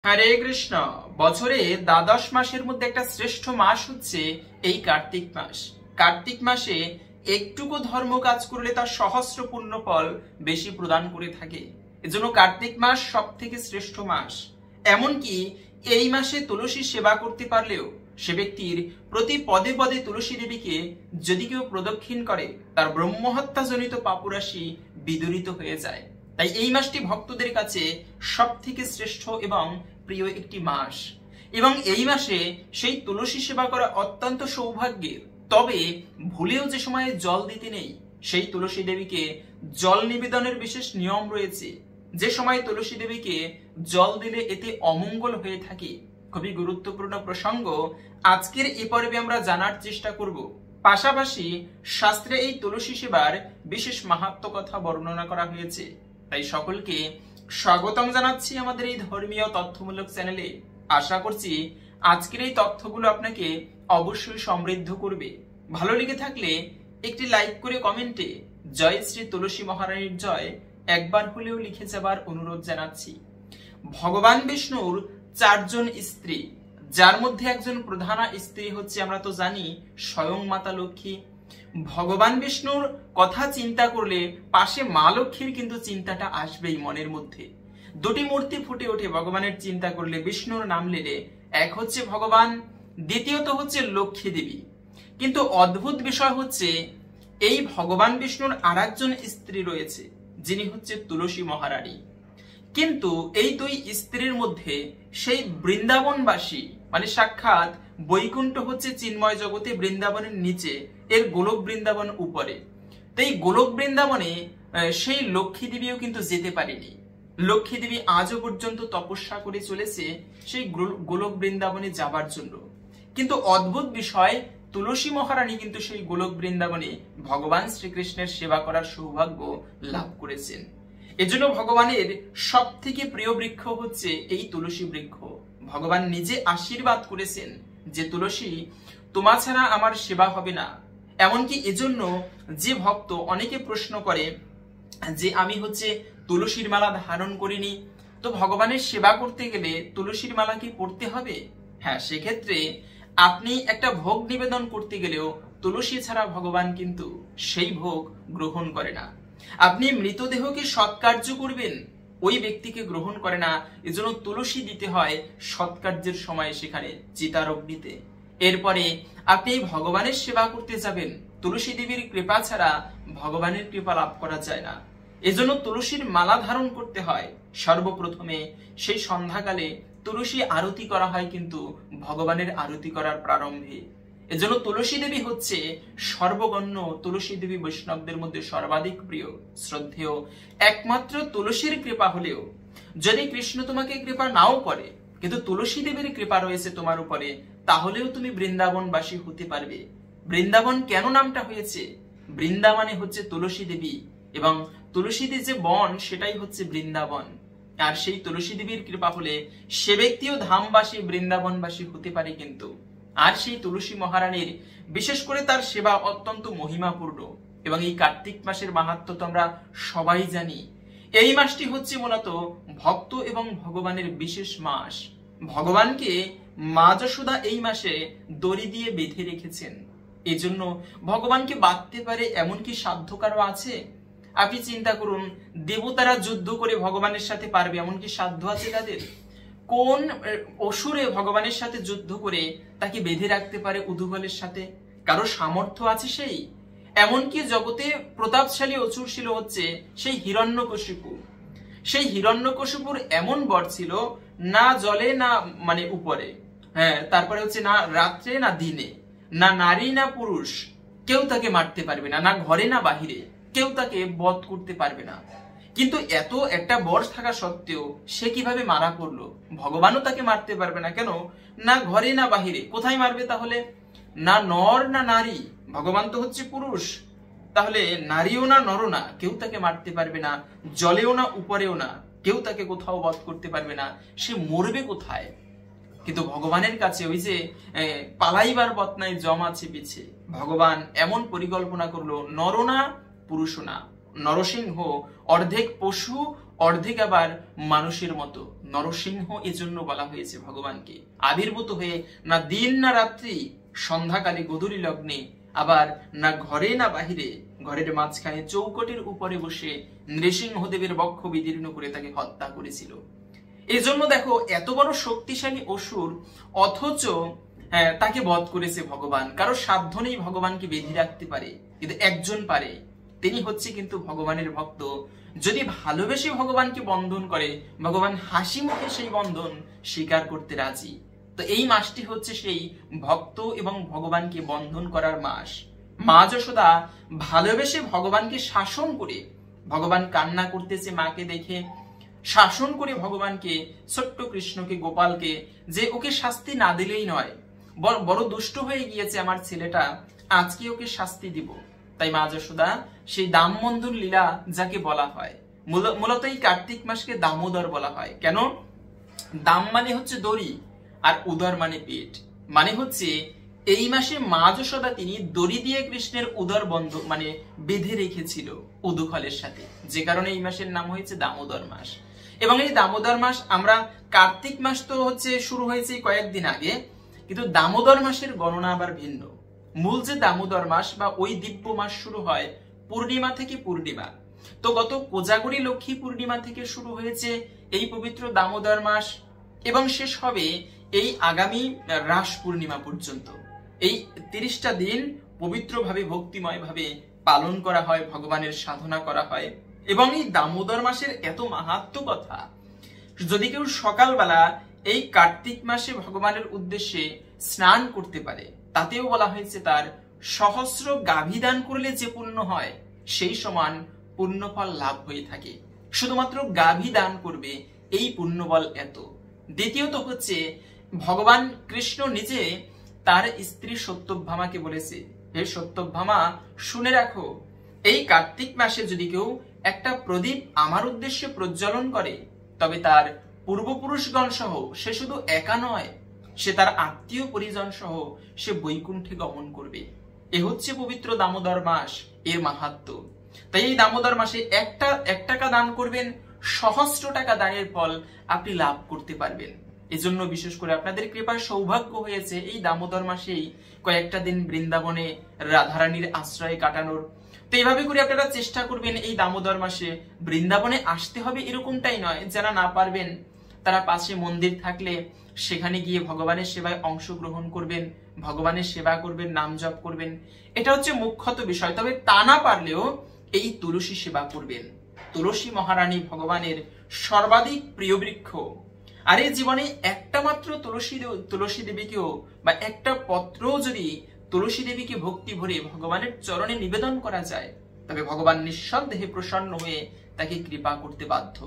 হরে কৃষ্ণ। বছরে দ্বাদশ মাসের মধ্যে একটা শ্রেষ্ঠ মাস হচ্ছে এই কার্তিক মাস। কার্তিক মাসে একটুকু ধর্ম কাজ করলে তার সহস্র পুণ্য ফল বেশি প্রদান করে থাকে। এজন্য কার্তিক মাস সব থেকে শ্রেষ্ঠ মাস। এমনকি এই মাসে তুলসী সেবা করতে পারলেও সে ব্যক্তির প্রতি পদে পদে তুলসী দেবীকে যদি কেউ প্রদক্ষিণ করে তার ব্রহ্মহত্যা জনিত পাপরাশি বিদূরিত হয়ে যায়। তাই এই মাসটি ভক্তদের কাছে সব থেকে শ্রেষ্ঠ এবং প্রিয় একটি মাস, এবং এই মাসে সেই তুলসী সেবা করা অত্যন্ত সৌভাগ্যের। তবে ভুলেও যে সময়ে জল দিতে নেই, সেই তুলসী দেবীকে জল নিবেদনের বিশেষ নিয়ম রয়েছে। যে সময় তুলসী দেবীকে জল দিলে এতে অমঙ্গল হয়ে থাকে। খুবই গুরুত্বপূর্ণ প্রসঙ্গ আজকের এই পর্বে আমরা জানার চেষ্টা করব। পাশাপাশি শাস্ত্রে এই তুলসী সেবার বিশেষ মাহাত্ম্য কথা বর্ণনা করা হয়েছে। তাই সকলকে স্বাগতম জানাচ্ছি আমাদের এই ধর্মীয় তথ্যমূলক চ্যানেলে। আশা করছি আজকের এই তথ্যগুলো আপনাকে অবশ্যই সমৃদ্ধ করবে। ভালো লেগে থাকলে একটি লাইক করে কমেন্টে জয় শ্রী তুলসী মহারানীর জয় একবার হলেও লিখে যাবার অনুরোধ জানাচ্ছি। ভগবান বিষ্ণুর 4 জন স্ত্রী, যার মধ্যে একজন প্রধানা স্ত্রী হচ্ছে, আমরা তো জানি, স্বয়ং মাতা লক্ষ্মী। ভগবান বিষ্ণুর কথা চিন্তা করলে পাশে মা লক্ষ্মীর কিন্তু চিন্তাটা আসবেই মনের মধ্যে। দুটি মূর্তি ফুটে ওঠে ভগবানের চিন্তা করলে, বিষ্ণুর নাম নিলে। এক হচ্ছে ভগবান, দ্বিতীয়ত হচ্ছে লক্ষ্মী দেবী। কিন্তু অদ্ভুত বিষয় হচ্ছে এই ভগবান বিষ্ণুর আরেকজন স্ত্রী রয়েছে, যিনি হচ্ছে তুলসী মহারানী। কিন্তু এই দুই স্ত্রীর মধ্যে সেই বৃন্দাবনবাসী, মানে সাক্ষাৎ বৈকুণ্ঠ হচ্ছে চিন্ময় জগতে, বৃন্দাবনের নিচে, এর গোলক বৃন্দাবন উপরে। তো এই গোলক বৃন্দাবনে সেই লক্ষ্মী দেবীও কিন্তু যেতে পারেনি। লক্ষ্মী দেবী আজও পর্যন্ত তপস্যা করে চলেছে সেই গোলক বৃন্দাবনে যাবার জন্য। কিন্তু অদ্ভুত বিষয়, তুলসী মহারানী কিন্তু সেই গোলক বৃন্দাবনে ভগবান শ্রীকৃষ্ণের সেবা করার সৌভাগ্য লাভ করেছেন। এজন্য ভগবানের সব থেকে প্রিয় বৃক্ষ হচ্ছে এই তুলসী বৃক্ষ। ভগবান নিজে আশীর্বাদ করেছেন যে তুলসী, তোমা ছাড়া আমার সেবা হবে না। এমনকি এজন্য যে ভক্ত অনেকে প্রশ্ন করে যে আমি হচ্ছে তুলসীর মালা ধারণ করিনি, তো ভগবানের সেবা করতে গেলে তুলসীর মালা কি পড়তে হবে? হ্যাঁ, সেক্ষেত্রে আপনি একটা ভোগ নিবেদন করতে গেলেও তুলসী ছাড়া ভগবান কিন্তু সেই ভোগ গ্রহণ করে না। আপনি মৃতদেহকে সৎকার্য করবেন, ওই ব্যক্তিকে গ্রহণ করে না। এজন্য তুলসী দিতে হয় সৎকার্যের সময়, সেখানে চিতার অগ্নিতে। এরপরে আপনি ভগবানের সেবা করতে যাবেন, তুলসী দেবীর কৃপা ছাড়া ভগবানের কৃপা লাভ করা যায় না। এজন্য তুলসীর মালা ধারণ করতে হয়। সর্বপ্রথমে সেই সন্ধ্যাকালে তুলসী আরতি করা হয় কিন্তু ভগবানের আরতি করার প্রারম্ভে। এজন্য তুলসী দেবী হচ্ছে সর্বগণ্য। তুলসী দেবী বৈষ্ণবদের মধ্যে সর্বাধিক প্রিয়, শ্রদ্ধেয়। একমাত্র তুলসীর কৃপা হলেও, যদি কৃষ্ণ তোমাকে কৃপা নাও করে, কিন্তু তুলসী দেবীর কৃপা রয়েছে তোমার উপরে, তাহলেও তুমি বৃন্দাবনবাসী হতে পারবে। বৃন্দাবন কেন নামটা হয়েছে? বৃন্দাবনে হচ্ছে তুলসী দেবী, এবং তুলসী দেবী যে বন, সেটাই হচ্ছে বৃন্দাবন। আর সেই তুলসী দেবীর কৃপা হলে সে ব্যক্তিও ধামবাসী, বৃন্দাবনবাসী হতে পারে কিন্তু। আর সেই তুলসী মহারানীর বিশেষ করে তার সেবা অত্যন্ত মহিমাপূর্ণ। এবং এই কার্তিক মাসের মাহাত্ম্য তো আমরা সবাই জানি। এই মাসটি হচ্ছে মূলত ভক্ত এবং ভগবানের বিশেষ মাস। ভগবানকে মা যশোদা এই মাসে দড়ি দিয়ে বেঁধে রেখেছেন। এজন্য ভগবানকে বাঁধতে পারে এমন কি সাধ্য কারো আছে? আপনি চিন্তা করুন, দেবতারা যুদ্ধ করে ভগবানের সাথে পারবে এমন কি সাধ্য আছে তাদের? কোন অসুরে ভগবানের সাথে যুদ্ধ করে তাকে বেঁধে রাখতে পারে উদুবলের সাথে? কারো সামর্থ্য আছে সেই? এমনকি জগতে প্রতাপশালী অসুর ছিল হচ্ছে সেই হিরণ্যকশিপু। সেই হিরণ্যকশিপুর এমন বর ছিল, না জলে না মানে উপরে, হ্যাঁ, তারপরে হচ্ছে না রাত্রে না দিনে, না নারী না পুরুষ, কেউ তাকে মারতে পারবে না, না ঘরে না বাহিরে, কেউ তাকে বধ করতে পারবে না। কিন্তু এত একটা বর থাকা সত্ত্বেও সে কিভাবে মারা পড়লো? ভগবানও তাকে মারতে পারবে না। কেন? না ঘরে না বাহিরে, কোথায় মারবে তাহলে? না নর না নারী, ভগবান তো হচ্ছে পুরুষ, তাহলে নারীও না নরও না, কেউ তাকে মারতে পারবে না। জলেও না উপরেও না, কেউ তাকে কোথাও বধ করতে পারবে না। সে মরবে কোথায়? কিন্তু ভগবানের কাছে ওই যে পালাইবার পথ নাই, জম আছে পিছে। ভগবান এমন পরিকল্পনা করলো, নর না পুরুষ না, নরসিংহ অর্ধেক পশু অর্ধেক আবার মানুষের মতো। নরসিংহ এজন্য বলা হয়েছে ভগবানকে। আবির্ভূত হয়ে না দিন না রাত্রি, সন্ধ্যাকালে গোধূলি লগ্নে, আবার না ঘরে না বাহিরে, ঘরের মাঝখানে চৌকটের উপরে বসে নৃসিংহদেবের বক্ষ বিদীর্ণ করে তাকে হত্যা করেছিল। এজন্য দেখো, এত বড় শক্তিশালী অসুর, অথচ তাকে বধ করেছে ভগবান। কারো সাধ্য নেই ভগবানকে বেঁধে রাখতে পারে, কিন্তু একজন পারে, তিনি হচ্ছে কিন্তু ভগবানের ভক্ত। যদি ভালোবেসে ভগবানকে বন্ধন করে, ভগবান হাসি মুখে সেই বন্ধন স্বীকার করতে রাজি। তো এই মাসটি হচ্ছে সেই ভক্ত এবং ভগবানকে বন্ধন করার মাস। মা যশোদা ভালোবেসে ভগবানকে শাসন করে, ভগবান কান্না করতেছে মাকে দেখে, শাসন করে ভগবানকে, ছোট্ট কৃষ্ণকে, গোপালকে, যে ওকে শাস্তি না দিলেই নয়, বড় দুষ্ট হয়ে গিয়েছে আমার ছেলেটা, আজকে ওকে শাস্তি দিব। তাই মা যশোদা সেই দামবন্ধন লীলা যাকে বলা হয়, মূলত এই কার্তিক মাসকে দামোদর বলা হয়। কেন? দাম মানে হচ্ছে দড়ি, আর উদর মানে পেট। মানে হচ্ছে এই মাসে মা যশোদা তিনি দড়ি দিয়ে কৃষ্ণের উদর বন্ধ মানে বেঁধে রেখেছিল উদুখলের সাথে, যে কারণে এই মাসের নাম হয়েছে দামোদর মাস। এবং এই দামোদর মাস, আমরা কার্তিক মাস তো হচ্ছে শুরু হয়েছে কয়েকদিন আগে, কিন্তু দামোদর মাসের গণনা আবার ভিন্ন। মূল যে দামোদর মাস বা ওই দিব্য মাস শুরু হয় পূর্ণিমা থেকে পূর্ণিমা। তো গত কোজাগরী লক্ষ্মী পূর্ণিমা থেকে শুরু হয়েছে এই পবিত্র দামোদর মাস, এবং শেষ হবে এই আগামী রাস পূর্ণিমা পর্যন্ত। এই 30টা দিন পবিত্রভাবে ভক্তিময় ভাবে পালন করা হয়, ভগবানের সাধনা করা হয়। এবং এই দামোদর মাসের এত মাহাত্ম্য কথা, যদি কেউ সকালবেলা এই কার্তিক মাসে ভগবানের উদ্দেশ্যে স্নান করতে পারে, তাতেও বলা হয়েছে তার সহস্র গাভী দান করলে যে পুণ্য হয়, সেই সমান পুণ্যফল লাভ হয়ে থাকে। শুধুমাত্র গাভী দান করবে, এই পুণ্যবল এত। দ্বিতীয়ত হচ্ছে, ভগবান কৃষ্ণ নিজে তার স্ত্রী সত্যভামাকে বলেছে, হে সত্যভামা, শুনে রাখো, এই কার্তিক মাসে যদি কেউ একটা প্রদীপ আমার উদ্দেশ্যে প্রজ্বলন করে, তবে তার পূর্বপুরুষগণ সহ, সে শুধু একা নয়, সে তার আত্মীয় পরিজন সহ সে বৈকুণ্ঠে গমন করবে। এ হচ্ছে পবিত্র দামোদর মাস, এর মাহাত্ম্য। তাই এই দামোদর মাসে এক টাকা দান করবেন, সহস্র টাকা দানের ফল আপনি লাভ করতে পারবেন। এজন্য বিশেষ করে আপনাদের কৃপায় সৌভাগ্য হয়েছে এই দামোদর মাসেই কয়েকটা দিন বৃন্দাবনে রাধারানীর আশ্রয়ে কাটানোর। তো এইভাবে করে আপনারা চেষ্টা করবেন এই দামোদর মাসে বৃন্দাবনে আসতে হবে এরকমটাই নয়। যারা না পারবেন তারা পাশে মন্দির থাকলে সেখানে গিয়ে ভগবানের সেবায় অংশগ্রহণ করবেন, ভগবানের সেবা করবেন, নাম জপ করবেন। এটা হচ্ছে মুখ্যত বিষয়। তবে তা না পারলেও এই তুলসী সেবা করবেন। তুলসী মহারানী ভগবানের সর্বাধিক প্রিয় বৃক্ষ। আর এই জীবনে একটা মাত্র তুলসী দেবীকেও বা একটা পত্র যদি তুলসী দেবীকে ভক্তি ভরে ভগবানের চরণে নিবেদন করা যায়, তবে ভগবান নিঃসন্দেহে প্রসন্ন হয়ে তাকে কৃপা করতে বাধ্য।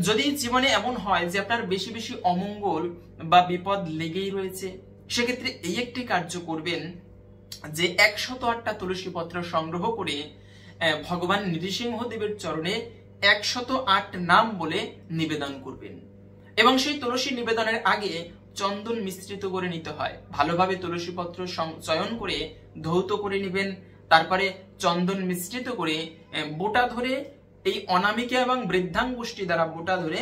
যদি জীবনে এমন হয় যে আপনার বেশি বেশি অমঙ্গল বা বিপদ লেগেই রয়েছে, সেক্ষেত্রে এই একটি কার্য করবেন যে 108টা তুলসী পত্র সংগ্রহ করে ভগবান নৃসিংহদেবের চরণে 108 নাম বলে নিবেদন করবেন। এবং সেই তুলসী নিবেদনের আগে চন্দন মিশ্রিত করে নিতে হয়। ভালোভাবে তুলসী পত্র চয়ন করে ধৌত করে নেবেন। তারপরে চন্দন মিশ্রিত করে বোটা ধরে, এই অনামিকা এবং বৃদ্ধাঙ্গুষ্টি দ্বারা বোটা ধরে,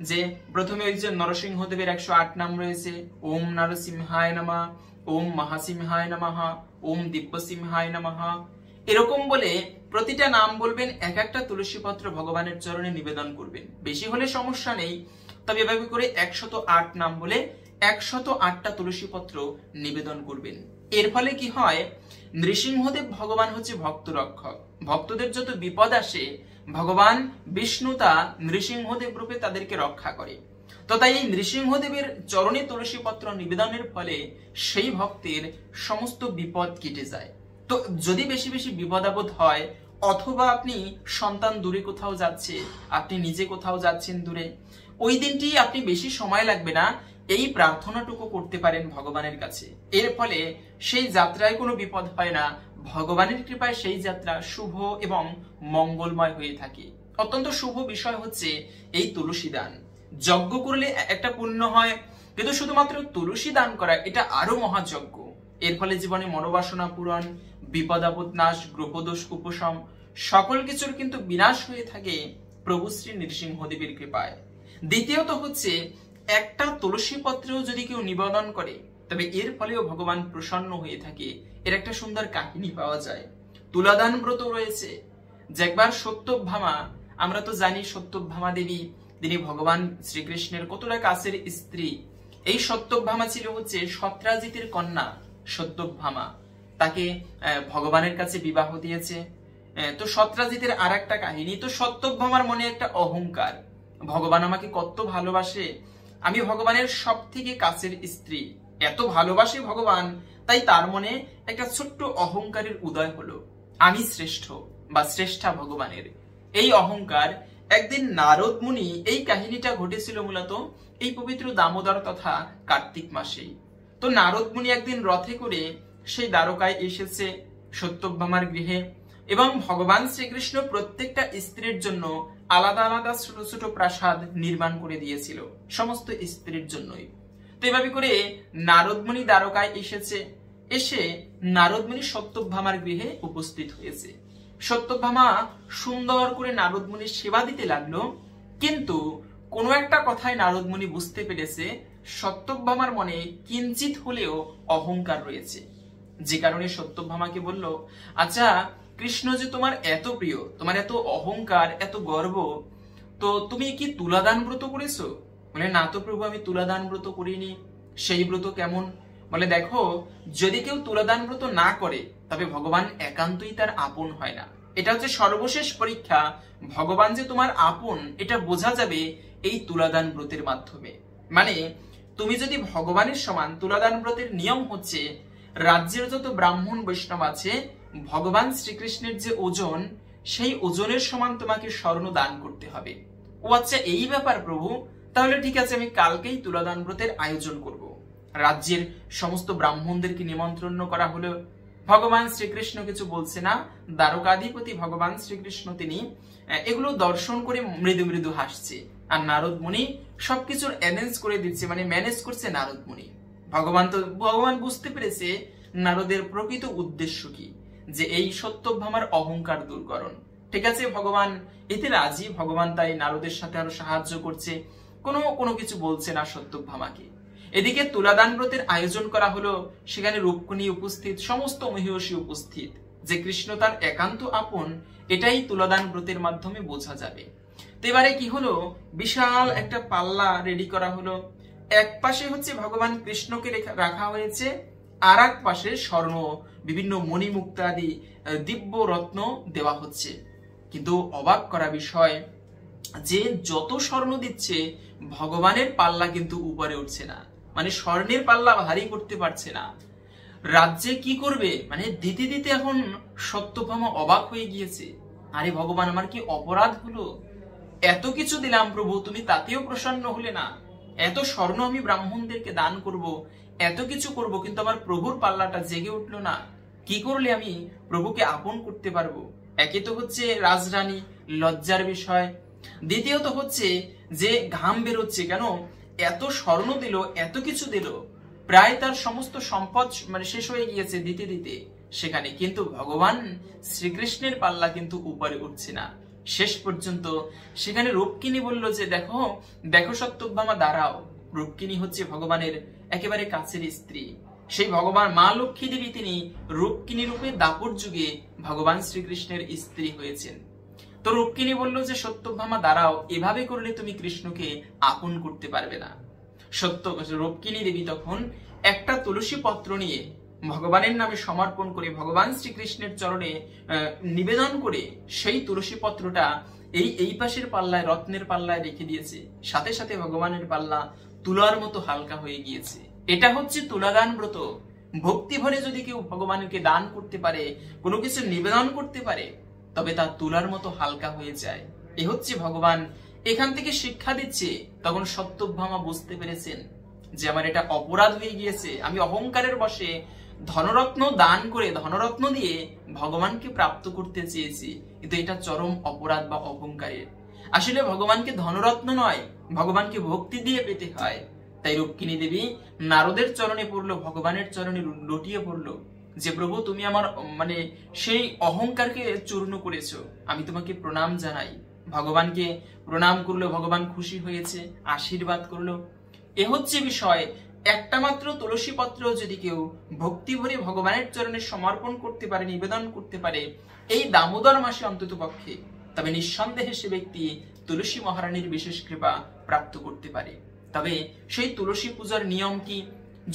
যে প্রথমে ওই যে নরসিংহদেবের 108 নাম রয়েছে, ওম নরসিংহায় নমঃ, ওম মহাসিংহায় নমঃ, ওম দিব্যসিংহায় নমঃ, এরকম বলে প্রতিটা নাম বলবেন। একটা তুলসী পত্র ভগবানের চরণে নিবেদন করবেন। বেশি হলে সমস্যা নেই, তবে এভাবে করে 108 নাম বলে 108টা তুলসী পত্র নিবেদন করবেন। এর ফলে কি হয়, নৃসিংহদেব ভগবান হচ্ছে ভক্ত রক্ষক। ভক্তদের যত বিপদ আসে, ভগবান বিষ্ণু তা নৃসিংহদেব রূপে তাদেরকে রক্ষা করে। তো তাই এই নৃসিংহদেবের চরণে তুলসী পত্র নিবেদনের ফলে সেই ভক্তের সমস্ত বিপদ কেটে যায়। তো যদি বেশি বেশি বিপদ আপদ হয়, অথবা আপনি সন্তান দূরে কোথাও যাচ্ছে, আপনি নিজে কোথাও যাচ্ছেন দূরে, ওই দিনটি আপনি বেশি সময় লাগবে না, এই প্রার্থনাটুকু করতে পারেন ভগবানের কাছে। এর ফলে সেই যাত্রায় কোনো বিপদ হয় না। ভগবানের কৃপায় সেই যাত্রা শুভ এবং মঙ্গলময় হয়ে থাকে। অত্যন্ত শুভ বিষয় হচ্ছে এই তুলসী দান। যজ্ঞ করলে একটা পুণ্য হয়, কিন্তু শুধুমাত্র তুলসী দান করা এটা আরো মহাযজ্ঞ। এর ফলে জীবনে মনোবাসনা পূরণ, বিপদ আপদ নাশ, গ্রহদোষ উপশম, সকল কিছুর কিন্তু বিনাশ হয়ে থাকে প্রভু শ্রী নৃসিংহদেবের কৃপায়। দ্বিতীয়ত হচ্ছে একটা তুলসী পত্রেও যদি কেউ নিবেদন করে তবে এর ফলেও ভগবান প্রসন্ন হয়ে থাকে। এর একটা সুন্দর কাহিনী পাওয়া যায়। তুলাদান ব্রত রয়েছে, যে একবার সত্যভামা, আমরা তো জানি সত্যভামা দেবী তিনি ভগবান শ্রীকৃষ্ণের কতটা কাছের স্ত্রী। এই সত্যভামা ছিল হচ্ছে সত্রাজিতের কন্যা সত্যভামা, তাকে ভগবানের কাছে বিবাহ দিয়েছে। তো সত্রাজিতের আর একটা কাহিনী, তো সত্যভামার মনে একটা অহংকার, ভগবান আমাকে কত ভালোবাসে, আমি ভগবানের সব থেকে কাছের স্ত্রী, এত ভালোবাসে ভগবান, তাই তার মনে একটা ছোট্ট অহংকারের উদয় হলো, আমি শ্রেষ্ঠ বা শ্রেষ্ঠা ভগবানের। এই অহংকার একদিন নারদ মুনি, এই কাহিনীটা ঘটেছিল মূলত এই পবিত্র দামোদর তথা কার্তিক মাসেই। তো নারদ মুনি একদিন রথে করে সেই দ্বারকায় এসেছে সত্যভামার গৃহে, এবং ভগবান শ্রীকৃষ্ণ প্রত্যেকটা স্ত্রীর জন্য আলাদা আলাদা ছোট ছোট প্রাসাদ নির্মাণ করে দিয়েছিল, সমস্ত স্ত্রীর জন্যই। তো এভাবে করে নারদ মুনি দ্বারকায় এসেছে, এসে নারদ মুনি সত্যভামার গৃহে উপস্থিত হয়েছে। সত্যভামা সুন্দর করে নারদ মুনির সেবা দিতে লাগলো, কিন্তু কোনো একটা কথায় নারদ মুনি বুঝতে পেরেছে সত্যভামার মনে কিঞ্চিত হলেও অহংকার রয়েছে, যে কারণে সত্যভামাকে বলল, আচ্ছা কৃষ্ণ যে তোমার এত প্রিয়, তোমার এত অহংকার, এত গর্ব, তো তুমি কি তুলাদান ব্রত করেছো? বলে, না তো প্রভু, আমি তুলাদান ব্রত করিনি। সেই ব্রত কেমন? বলে, দেখো, যদি কেউ তুলাদান ব্রত না করে তবে ভগবান একান্তই তার আপন হয় না। এটা হচ্ছে সর্বশেষ পরীক্ষা, ভগবান যে তোমার আপন এটা বোঝা যাবে এই তুলাদান ব্রতের মাধ্যমে। মানে তুমি যদি ভগবানের সমান, তুলাদান ব্রতের নিয়ম হচ্ছে রাজ্যের যত ব্রাহ্মণ বৈষ্ণব আছে, ভগবান শ্রীকৃষ্ণের যে ওজন, সেই ওজনের সমান তোমাকে স্বর্ণ দান করতে হবে। ও আচ্ছা, এই ব্যাপার প্রভু, তাহলে ঠিক আছে, আমি কালকেই তুলাদান ব্রতের আয়োজন করব। রাজ্যের সমস্ত ব্রাহ্মণদেরকে নিমন্ত্রণ করা হলো। ভগবান শ্রীকৃষ্ণ কিছু বলছে না, দ্বারকাধিপতি ভগবান শ্রীকৃষ্ণ তিনি এগুলো দর্শন করে মৃদু মৃদু হাসছে, আর নারদ মুনি সবকিছুর অ্যারেঞ্জ করে দিচ্ছে, মানে ম্যানেজ করছে নারদ মুনি। ভগবান বুঝতে পেরেছে নারদের প্রকৃত উদ্দেশ্য কি, যে এই সত্যভামার অহংকার দূরকরণ। ঠিক আছে, ভগবান এতে রাজি, ভগবান তাই নারদের সাথে আরো সাহায্য করছে, কোনো কিছু বলছে না সত্যভামাকে। এদিকে তুলাদান ব্রতের আয়োজন করা হলো, সেখানে রূপকুনি উপস্থিত, সমস্ত মহিষী উপস্থিত, যে কৃষ্ণ তার একান্ত আপন, এটাই তুলাদান ব্রতের মাধ্যমে বোঝা যাবে। তো এবারে কি হলো, বিশাল একটা পাল্লা রেডি করা হলো। এক পাশে হচ্ছে ভগবান কৃষ্ণকে রাখা হয়েছে, আর এক পাশে স্বর্ণ, বিভিন্ন মণিমুক্তাদি দিব্য রত্ন দেওয়া হচ্ছে। কিন্তু অবাক করা বিষয় যে যত স্বর্ণ দিচ্ছে ভগবানের পাল্লা কিন্তু উপরে উঠছে না, মানে স্বর্ণের পাল্লা ভারী করতে পারছে না। রাজ্যে কি করবে, মানে দিতে দিতে এখন সত্যভামা অবাক হয়ে গিয়েছে, আরে ভগবান, আমার কি অপরাধ হলো? এত কিছু দিলাম প্রভু, তুমি তাতেও প্রসন্ন হলে না। এত স্বর্ণ আমি ব্রাহ্মণদেরকে দান করব, এত কিছু করব, কিন্তু আমার প্রভুর পাল্লাটা জেগে উঠলো না। কি করলে আমি প্রভুকে আপন করতে পারবো? একে তো হচ্ছে রাজরানী, লজ্জার বিষয়। দ্বিতীয়ত হচ্ছে যে ঘাম বেরোচ্ছে, কেন এত স্বর্ণ দিল, এত কিছু দিল, প্রায় তার সমস্ত সম্পদ মানে শেষ হয়ে গিয়েছে দিতে দিতে সেখানে, কিন্তু ভগবান শ্রীকৃষ্ণের পাল্লা কিন্তু উপরে উঠছে না। শেষ পর্যন্ত সেখানে রূপকিনী বলল যে, দেখো দেখো সত্যভামা, দাঁড়াও। রূপকিনী হচ্ছে ভগবানের একেবারে কাছের স্ত্রী, সেই ভগবান মা লক্ষ্মী দেবী তিনি রূপকিনী রূপে দাপর যুগে ভগবান শ্রীকৃষ্ণের স্ত্রী হয়েছেন। তো রূপকিনী বলল যে, সত্যভামা দাঁড়াও, এভাবে করলে তুমি কৃষ্ণকে আপন করতে পারবে না। রূপকিনী দেবী তখন একটা তুলসী পত্র নিয়ে ভগবানের নামে সমর্পণ করে ভগবান শ্রীকৃষ্ণের চরণে নিবেদন করে সেই তুলসী পত্রটা এই পাশের পাল্লায়, রত্নের পাল্লায় রেখে দিয়েছে। সাথে সাথে ভগবানের পাল্লা তুলার মতো হালকা হয়ে গিয়েছে। এটা হচ্ছে তুলাদান ব্রত। ভক্তি ভরে যদি কেউ ভগবানকে দান করতে পারে, কোনো কিছু নিবেদন করতে পারে, তবে তা তুলার মতো হালকা হয়ে যায়। এ হচ্ছে ভগবান এখান থেকে শিক্ষা দিচ্ছে। তখন সত্যভামা বুঝতে পেরেছেন যে আমার এটা অপরাধ হয়ে গিয়েছে, আমি অহংকারের বশে ধনরত্ন দান করে, ধনরত্ন দিয়ে ভগবানকে প্রাপ্ত করতে চেয়েছি, কিন্তু এটা চরম অপরাধ বা অহংকারের। আসলে ভগবানকে ধনরত্ন নয়, ভগবানকে ভক্তি দিয়ে পেতে হয়। তাই রূপকিনী দেবী নারদের চরণে পড়লো, ভগবানের চরণে লুটিয়ে পড়লো যে, প্রভু তুমি আমার মানে সেই অহংকারকে চূর্ণ করেছো, আমি তোমাকে প্রণাম জানাই। ভগবানকে প্রণাম করলো, ভগবান খুশি হয়েছে, আশীর্বাদ করলো। এ হচ্ছে বিষয়। একটা মাত্র তুলসী পত্র যদি কেউ ভক্তি ভরে ভগবানের চরণে সমর্পণ করতে পারে, নিবেদন করতে পারে এই দামোদর মাসে অন্তত পক্ষে, তবে নিঃসন্দেহে সে ব্যক্তি তুলসী মহারানীর বিশেষ কৃপা প্রাপ্ত করতে পারে। তবে সেই তুলসী পূজার নিয়ম কি?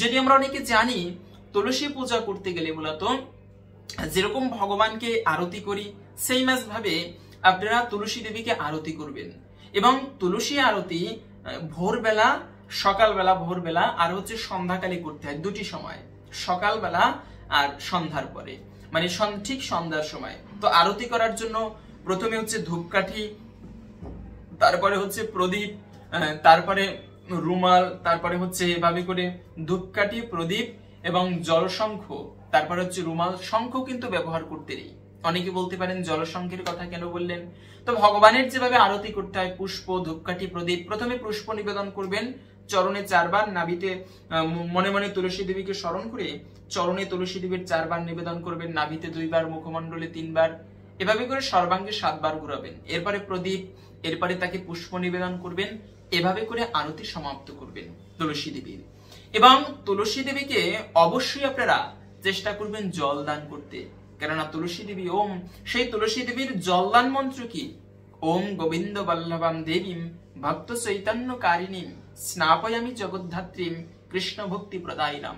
যদি আমরা অনেকে জানি, তুলসী পূজা করতে গেলে মূলত যেরকম ভগবানকে আরতি করি সেই ভাবে আপনারা তুলসী দেবীকে আরতি করবেন। এবং তুলসী আরতি ভোরবেলা, সকালবেলা, ভোরবেলা আর হচ্ছে সন্ধ্যাকালে করতে হয়, দুটি সময়, সকালবেলা আর সন্ধ্যার পরে, মানে ঠিক সন্ধ্যার সময়। তো আরতি করার জন্য প্রথমে হচ্ছে ধূপকাঠি, তারপরে হচ্ছে প্রদীপ, তারপরে রুমাল, তারপরে হচ্ছে এভাবে করে ধূপকাঠি, প্রদীপ এবং জলশঙ্খ, তারপরে হচ্ছে রুমাল। শঙ্খ কিন্তু ব্যবহার করতে নেই। অনেকে বলতে পারেন জলশঙ্খের কথা কেন বললেন? তো ভগবানের যেভাবে আরতি করতে হয়, পুষ্প, ধূপকাঠি, প্রদীপ, প্রথমে পুষ্প নিবেদন করবেন চরণে 4 বার, নাভিতে মনে মনে তুলসী দেবীকে স্মরণ করে চরণে তুলসী দেবীর 4 বার নিবেদন করবেন, নাভিতে 2 বার, মুখমণ্ডলে 3 বার, এভাবে করে সর্বাঙ্গে 7 বার ঘুরাবেন। এরপরে প্রদীপ, এরপরে তাকে পুষ্প নিবেদন করবেন, এভাবে করে আরতি সমাপ্ত করবেন তুলসী দেবীর। এবং তুলসী দেবীকে অবশ্যই আপনারা চেষ্টা করবেন জল দান করতে, কেননা তুলসী দেবী ওম, সেই তুলসী দেবীর জলদান মন্ত্র কি? ওম গোবিন্দ বল্লভাম দেবীম ভক্ত চৈতন্য কারিণীম স্নাপয়ামি জগদ্ধাত্রীম কৃষ্ণ ভক্তি প্রদায়িনাম।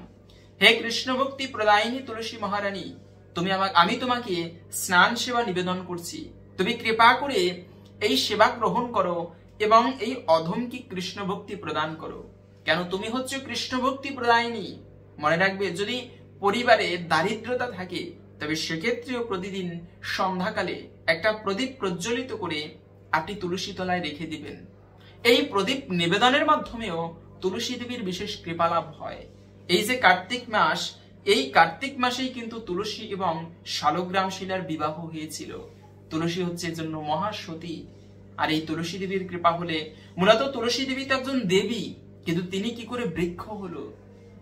হে কৃষ্ণ ভক্তি প্রদায়িনী তুলসী মহারানী, আমি তোমাকে স্নান সেবা নিবেদন করছি, তুমি কৃপা করে এই সেবা গ্রহণ করো এবং এই অধমকে কৃষ্ণ ভক্তি প্রদান করো। কেন? তুমি হচ্ছে কৃষ্ণ ভক্তি প্রদায়িনী। মনে রাখবে, যদি পরিবারে দারিদ্রতা থাকে তবে সেক্ষেত্রেও প্রতিদিন সন্ধ্যাকালে একটা প্রদীপ প্রজ্বলিত করে আপনি তুলসী তলায় রেখে দিবেন। এই প্রদীপ নিবেদনের মাধ্যমেও তুলসী দেবীর বিশেষ কৃপালাভ হয়। এই যে কার্তিক মাস, এই কার্তিক মাসেই কিন্তু তুলসী এবং শালগ্রাম শিলার বিবাহ হয়েছিল। তুলসী হচ্ছে এজন্য মহাসতী। আর এই তুলসী দেবীর কৃপা হলে, মূলত তুলসী দেবী তো একজন দেবী, কিন্তু তিনি কি করে বৃক্ষ হলো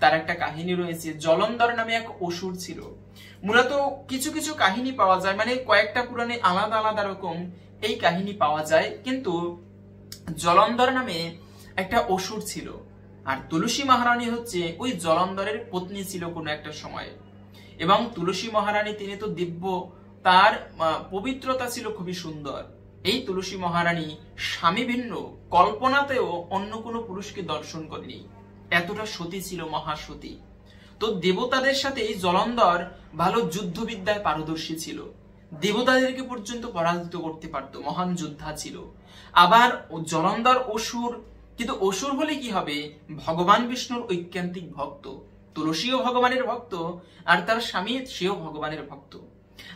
তার একটা কাহিনী রয়েছে। জলন্ধর নামে এক অসুর ছিল। মূলত কিছু কিছু কাহিনী পাওয়া যায়, মানে কয়েকটা পুরাণে আলাদা আলাদা রকম এই কাহিনী পাওয়া যায়, কিন্তু জলন্ধর নামে একটা অসুর ছিল। আর তুলসী মহারানী হচ্ছে ওই জলন্ধরের পত্নী ছিল কোনো একটা সময়। এবং তুলসী মহারানী তিনি তো দিব্য, তার পবিত্রতা ছিল খুবই সুন্দর। এই তুলসী মহারানী স্বামী ভিন্ন কল্পনাতেও অন্য কোনো পুরুষকে দর্শন করেনি, এতটা সতী ছিল, মহাসতী। তো দেবতাদের সাথে জলন্ধর ভালো যুদ্ধবিদ্যায় পারদর্শী ছিল, দেবতাদেরকে পর্যন্ত পরাজিত করতে পারত, মহান যোদ্ধা ছিল। আবার জলন্ধর অসুর, কিন্তু অসুর হলে কি হবে? ভগবান বিষ্ণুর ঐকান্তিক ভক্ত। তুলসীও ভগবানের ভক্ত, আর তার স্বামী সেও ভগবানের ভক্ত।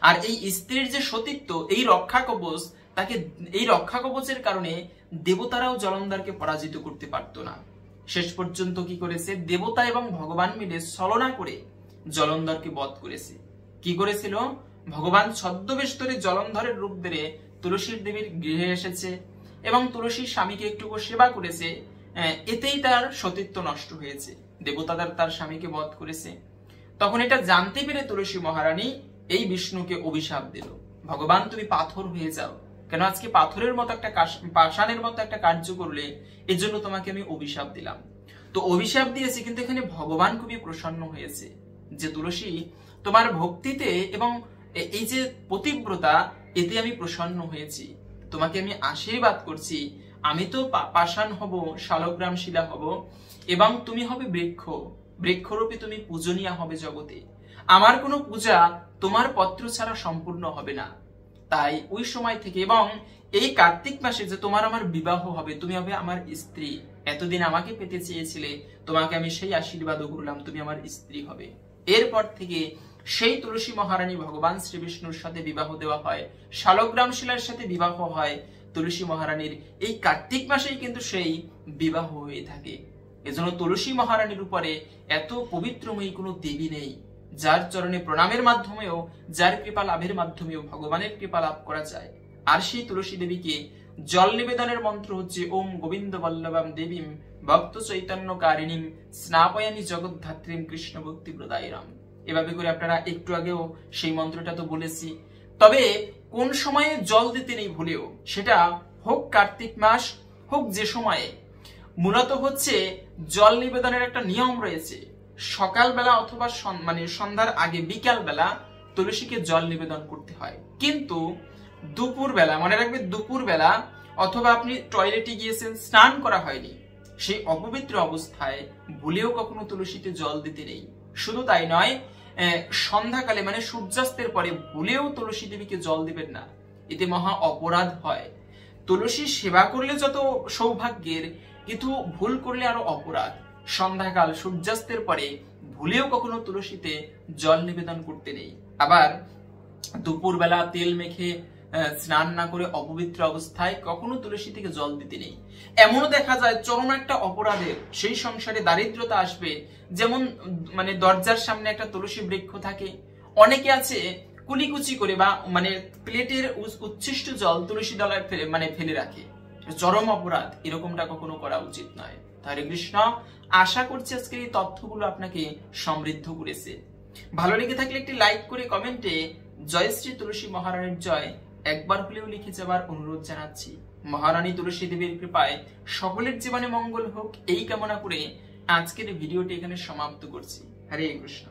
আর এই স্ত্রীর যে সতীত্ব, এই রক্ষা কবচ, তাকে এই রক্ষা কবচের কারণে দেবতারাও জলন্ধরকে পরাজিত করতে পারত না। শেষ পর্যন্ত কি করেছে? দেবতা এবং ভগবান মিলে ছলনা করে জলন্ধরকে বধ করেছে। কি করেছিল? ভগবান ছদ্মবেশ ধরে জলন্ধরের রূপ ধরে তুলসীর দেবীর গৃহে এসেছে এবং তুলসীর স্বামীকে একটু সেবা করেছে, এতেই তার সতীত্ব নষ্ট হয়েছে। দেবতাদের তার স্বামীকে বধ করেছে। তখন এটা জানতে পেরে তুলসী মহারানী এই বিষ্ণুকে অভিশাপ দিল, ভগবান তুমি পাথর হয়ে যাও, কেন আজকে পাথরের মতো একটা পাষাণের মতো একটা কার্য করলে, এর জন্য তোমাকে আমি অভিশাপ দিলাম। তো অভিশাপ দিয়েছে, কিন্তু এখানে ভগবান খুবই প্রসন্ন হয়েছে যে তুলসী তোমার ভক্তিতে এবং এই যে পতিব্রতা, এতে আমি প্রসন্ন হয়েছি, তোমাকে আমি আশীর্বাদ করছি। আমি তো পাষাণ হব, শালগ্রাম শিলা হব এবং তুমি হবে বৃক্ষ, বৃক্ষরূপে তুমি পূজনীয়া হবে জগতে। আমার কোনো পূজা তোমার পত্র ছাড়া সম্পূর্ণ হবে না। তাই ওই সময় থেকে এবং এই কার্তিক মাসে যে তোমার আমার বিবাহ হবে, তুমি হবে আমার স্ত্রী, এতদিন আমাকে পেতে চেয়েছিলে, তোমাকে আমি সেই আশীর্বাদও করলাম, তুমি আমার স্ত্রী হবে। এরপর থেকে সেই তুলসী মহারানী ভগবান শ্রী বিষ্ণুর সাথে বিবাহ দেওয়া হয়, শালগ্রাম শিলার সাথে বিবাহ হয় তুলসী মহারানীর। এই কার্তিক মাসেই কিন্তু সেই বিবাহ হয়ে থাকে। এজন্য তুলসী মহারানীর উপরে এত পবিত্রময়ী কোনো দেবী নেই, যার চরণে প্রণামের মাধ্যমেও, যার কৃপা লাভের মাধ্যমেও ভগবানের কৃপা লাভ করা যায়। আর সেই তুলসী দেবীকে জল নিবেদনের মন্ত্র হচ্ছে ওম গোবিন্দ বল্লভাম দেবীম ভক্ত চৈতন্য কারিণীম স্নাপয়ামি জগদ্ধাত্রীম কৃষ্ণ ভক্তি প্রদায়িনাম। এভাবে করে আপনারা একটু আগেও সেই মন্ত্রটা তো বলেছি। তবে কোন সময়ে জল দিতে নেই ভুলেও, সেটা হোক কার্তিক মাস হোক যে সময়ে, মূলত হচ্ছে জল নিবেদনের একটা নিয়ম রয়েছে। সকালবেলা অথবা সন্ধ্যার আগে বিকাল বেলা তুলসীকে জল নিবেদন করতে হয়। কিন্তু দুপুর বেলা, মনে রাখবে দুপুর বেলা অথবা আপনি টয়লেটে গিয়েছেন, স্নান করা হয়নি, সেই অপবিত্র অবস্থায় ভুলেও কখনো তুলসীতে জল দিতে নেই। শুধু তাই নয়, সন্ধ্যাকালে মানে সূর্যাস্তের পরে ভুলেও তুলসী দেবীকে জল দিবেন না, এতে মহা অপরাধ হয়। তুলসী সেবা করলে যত সৌভাগ্যের, কিন্তু ভুল করলে আরো অপরাধ। সন্ধ্যাকাল সূর্যাস্তের পরে ভুলেও কখনো তুলসীতে জল নিবেদন করতে নেই। আবার দুপুরবেলা তেল মেখে স্নান না করে অপবিত্র অবস্থায় কখনো তুলসী থেকে জল দিতে নেই। এমনও দেখা যায় চরম একটা অপরাধের সেই সংসারে দারিদ্রতা আসবে। যেমন দরজার সামনে একটা তুলসী বৃক্ষ থাকে, অনেকে আছে কুলিকুচি করে বা প্লেটের উচ্ছিষ্ট জল তুলসী তলায় ফেলে রাখে, চরম অপরাধ। এরকমটা কখনো করা উচিত নয়। হরে কৃষ্ণ। আশা করছি আজকের এই তথ্যগুলো আপনাকে সমৃদ্ধ করেছে। ভালো লেগে থাকলে একটি লাইক করে কমেন্টে জয় শ্রী তুলসী মহারানীর জয় একবার হলেও লিখে যাবার অনুরোধ জানাচ্ছি। মহারানী তুলসী দেবীর কৃপায় সকলের জীবনে মঙ্গল হোক, এই কামনা করে আজকের ভিডিওটি এখানে সমাপ্ত করছি। হরে কৃষ্ণ।